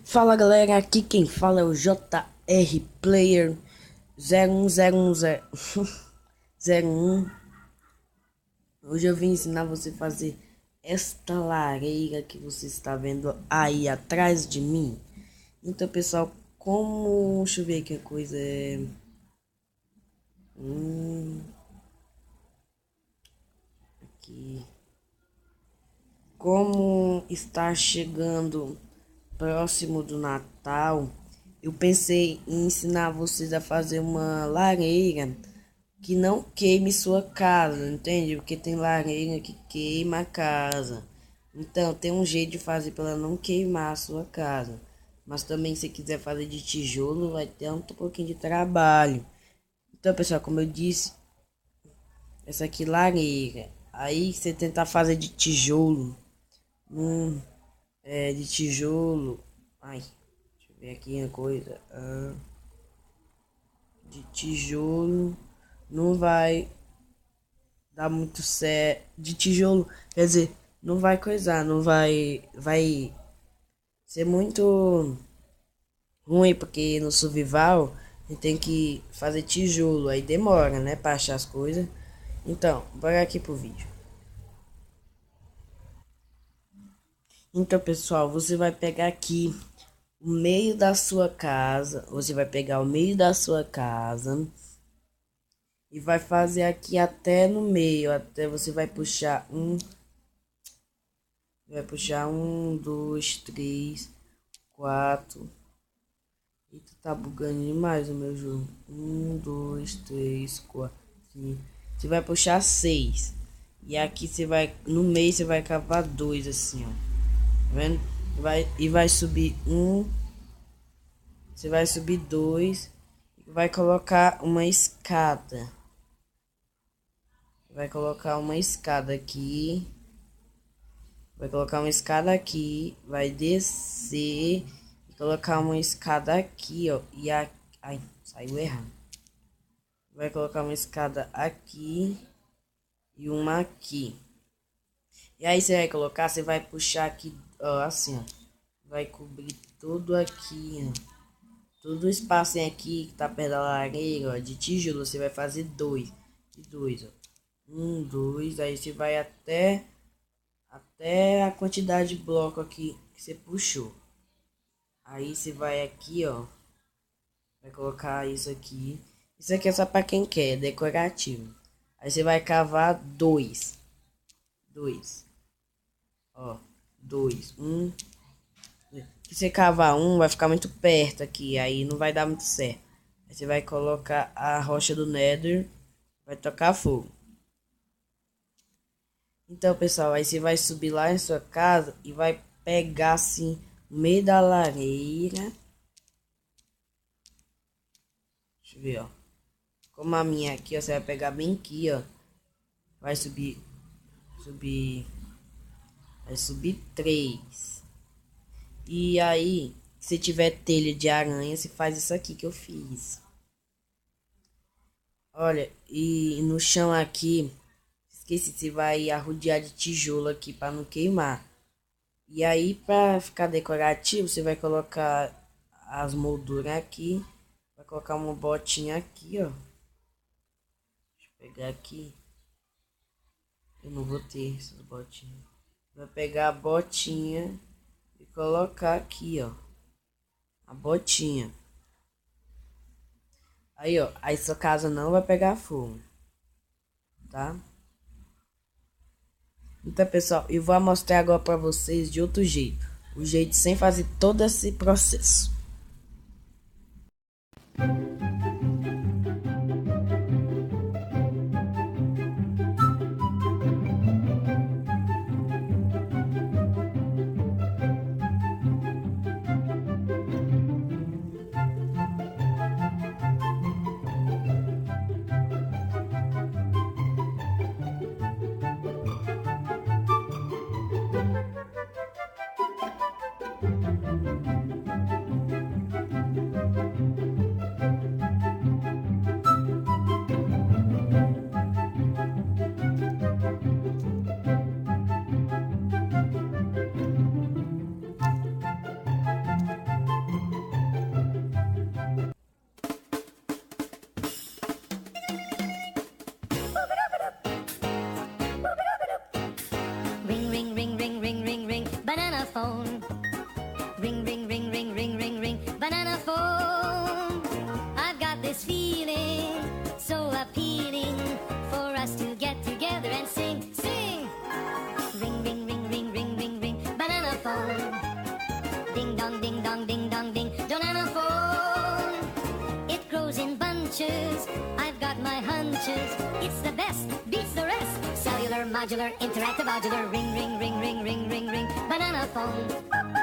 Fala galera, aqui quem fala é o JR Player 011001. Hoje eu vim ensinar você a fazer esta lareira que você está vendo aí atrás de mim. Então pessoal, deixa eu ver que coisa é. Aqui. Como está chegando próximo do Natal, eu pensei em ensinar vocês a fazer uma lareira que não queime sua casa, entende? Porque tem lareira que queima a casa. Então, tem um jeito de fazer para ela não queimar a sua casa. Mas também, se quiser fazer de tijolo, vai ter um pouquinho de trabalho. Então, pessoal, como eu disse, essa aqui é lareira. Aí, você tentar fazer de tijolo, de tijolo. Ai, deixa eu ver aqui uma coisa. De tijolo não vai dá muito certo de tijolo, quer dizer, não vai coisar, não vai ser muito ruim, porque no survival a gente tem que fazer tijolo, aí demora, né, pra achar as coisas. Então, bora aqui pro vídeo. Então, pessoal, você vai pegar aqui o meio da sua casa, você vai pegar o meio da sua casa e vai fazer aqui até no meio, até você vai puxar um, dois, três, quatro. Eita, tá bugando demais o meu jogo. Um, dois, três, quatro, cinco. Você vai puxar seis. E aqui você vai. No meio você vai cavar dois assim, ó. Tá vendo? E vai subir um. Você vai subir dois. E vai colocar uma escada. Vai colocar uma escada aqui. Vai colocar uma escada aqui. Vai descer. E colocar uma escada aqui, ó. Ai, saiu errado. Vai colocar uma escada aqui e uma aqui. E aí você vai colocar, você vai puxar aqui, ó, assim, ó. Vai cobrir tudo aqui, ó. Todo o espaço aqui que tá perto da lareira, ó, de tijolo, você vai fazer dois. De dois, ó. Um, dois, aí você vai até a quantidade de bloco aqui que você puxou. Aí você vai aqui, ó. Vai colocar isso aqui. Isso aqui é só pra quem quer, é decorativo. Aí você vai cavar dois. Dois. Ó, dois. Se você cavar um, vai ficar muito perto aqui. Aí não vai dar muito certo. Aí você vai colocar a rocha do Nether. Vai tocar fogo. Então, pessoal, aí você vai subir lá em sua casa e vai pegar assim, no meio da lareira. Deixa eu ver, ó. Como a minha aqui, ó, você vai pegar bem aqui, ó. Vai subir, vai subir três. E aí, se tiver telha de aranha, você faz isso aqui que eu fiz. Olha, e no chão aqui, esqueci, você vai arrodear de tijolo aqui para não queimar. E aí, para ficar decorativo, você vai colocar as molduras aqui. Vai colocar uma botinha aqui, ó. Deixa eu pegar aqui. Eu não vou ter essas botinhas. Vai pegar a botinha e colocar aqui, ó. A botinha. Aí, ó. Aí sua casa não vai pegar fogo, tá? Então, pessoal, eu vou mostrar agora para vocês de outro jeito. O jeito sem fazer todo esse processo. phone. Ring, ring, ring, ring, ring, ring, ring, banana phone. I've got this feeling so appealing for us to get together and sing, sing. Ring, ring, ring, ring, ring, ring, ring, banana phone. Ding dong, ding dong, ding dong, ding, banana phone. It grows in bunches, I've got my hunches. It's the best, beats the rest. Cellular, modular, interactive, modular. Ring, ring, ring, ring, ring, ring, ring, banana phone.